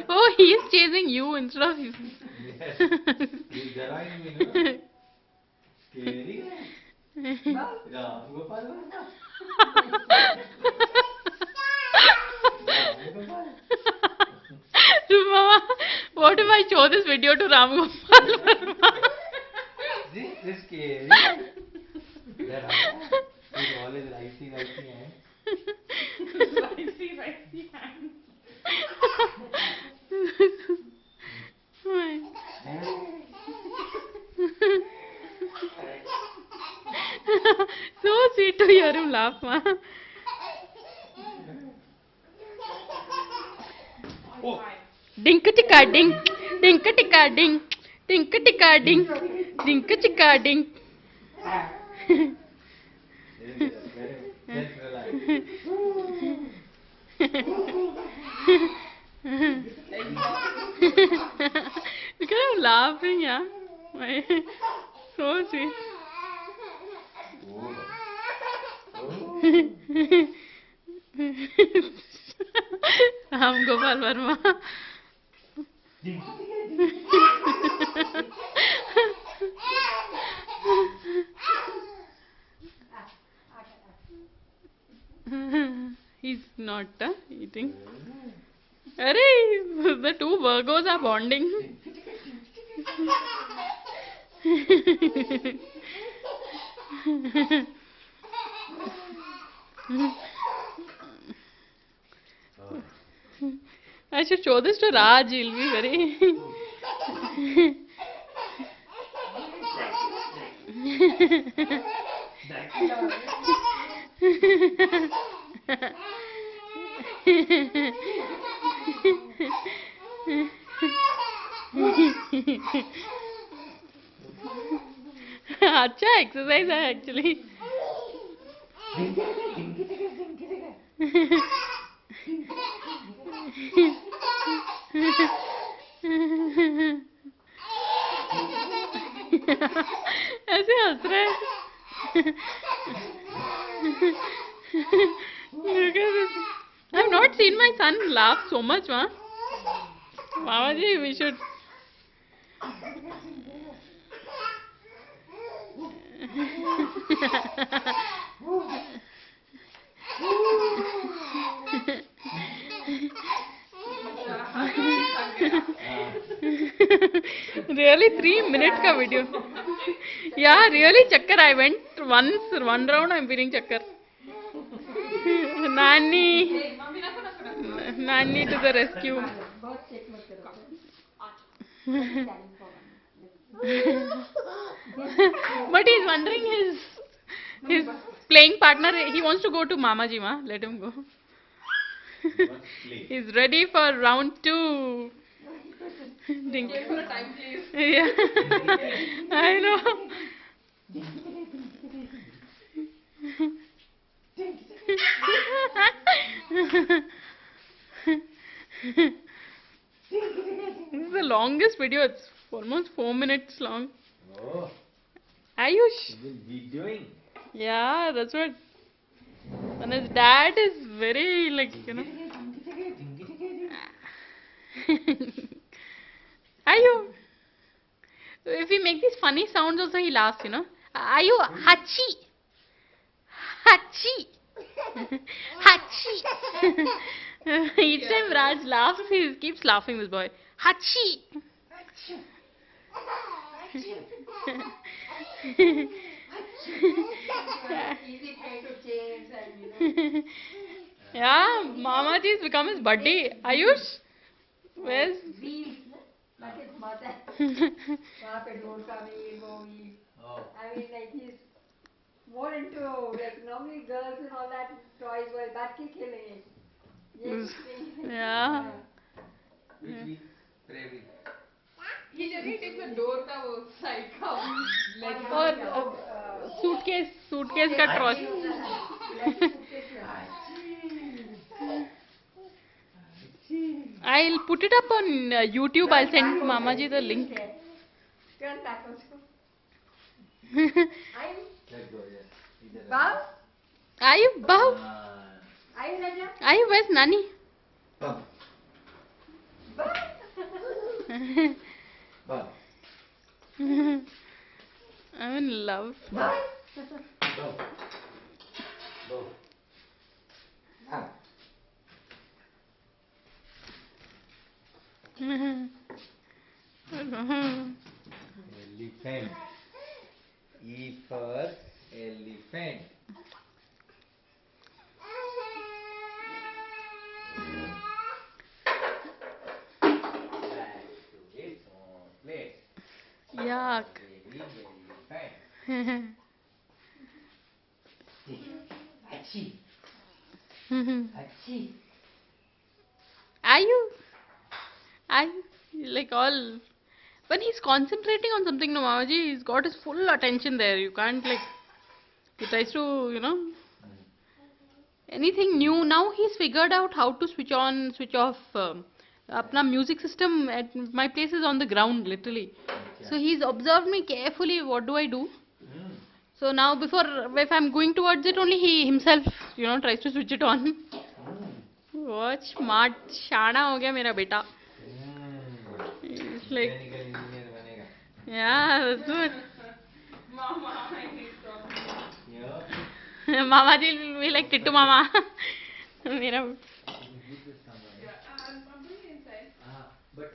Oh, he is chasing you instead of you. Yes. He's denying me, no? Scary. Ram Gopal Verma. Ram Gopal. Mama, what if I show this video to Ram Gopal Verma? This is scary. There he's always ricey hand. Ricey hand. So sweet to hear him laugh, ma. Oh. Dink ticka ding, dink ticka ding, dink ticka ding, dink ticka ding. Just relax. Look at him laughing, yeah. So sweet. Ram Gopal Verma. He's not eating. Arey, the two Virgos are bonding. I should show this to Raj. He'll be very. अच्छा exercise है actually. ऐसे हंस रहे हैं. I have not seen my son laugh so much, ma. Mama ji, we should. Really 3 minutes का video. Yeah, really चक्कर. I went one round. I'm feeling चक्कर. Nani to the rescue. But he's wondering his playing partner. He wants to go to Mama ji, ma. Let him go. He's ready for round 2. Dink. Wait for a time, please. Yeah. I know. This is the longest video. It's almost 4 minutes long. Oh. Ayush. He's been videoing. Yeah, that's what. And his dad is very like, you know. Ayu. If we make these funny sounds also, he laughs, you know. Ayu, hachi. Hachi. Hachi. Each time Raj laughs, he keeps laughing, this boy. Hachi. Easy way to change and Yeah, Mama ji's become his buddy. Ayush, where's? But his mother, वहाँ पे ढोल का भी वो भी. Oh. I mean, like he's more into like normally girls and all that toys were बैठ के खेलेंगे. Yeah. Which bravery. he generally takes the door का वो side का leg और सूटकेस का trolley. I'll put it up on YouTube. I'll send Mama ji the link. Turn back also. I'm Let go, yes. Either Bow. Ayub, bow. Raja. Ayub, where's Nani? Bow. Bow. Bow. I'm in love. Bow. Bow. Bow. Ah. Elephant. E for elephant. Back to its own place. Yuck. Very, very fine. Achoo. Achoo. Ayub, like all. When he's concentrating on something, no, Mamaji, he's got his full attention there. You can't like. He tries to, anything new. Now he's figured out how to switch on, switch off. Apna music system at my place is on the ground, literally. So he's observed me carefully. What do I do? Mm. So now, if I'm going towards it, only he himself, tries to switch it on. What smart, shana ho gaya mera beta. It's like, Mechanical engineer banega. yeah, that's good. Mama, I need something. Yeah. Mama ji will be like Tittu Mama. Mera Yeah, I'm putting it inside. Ah, but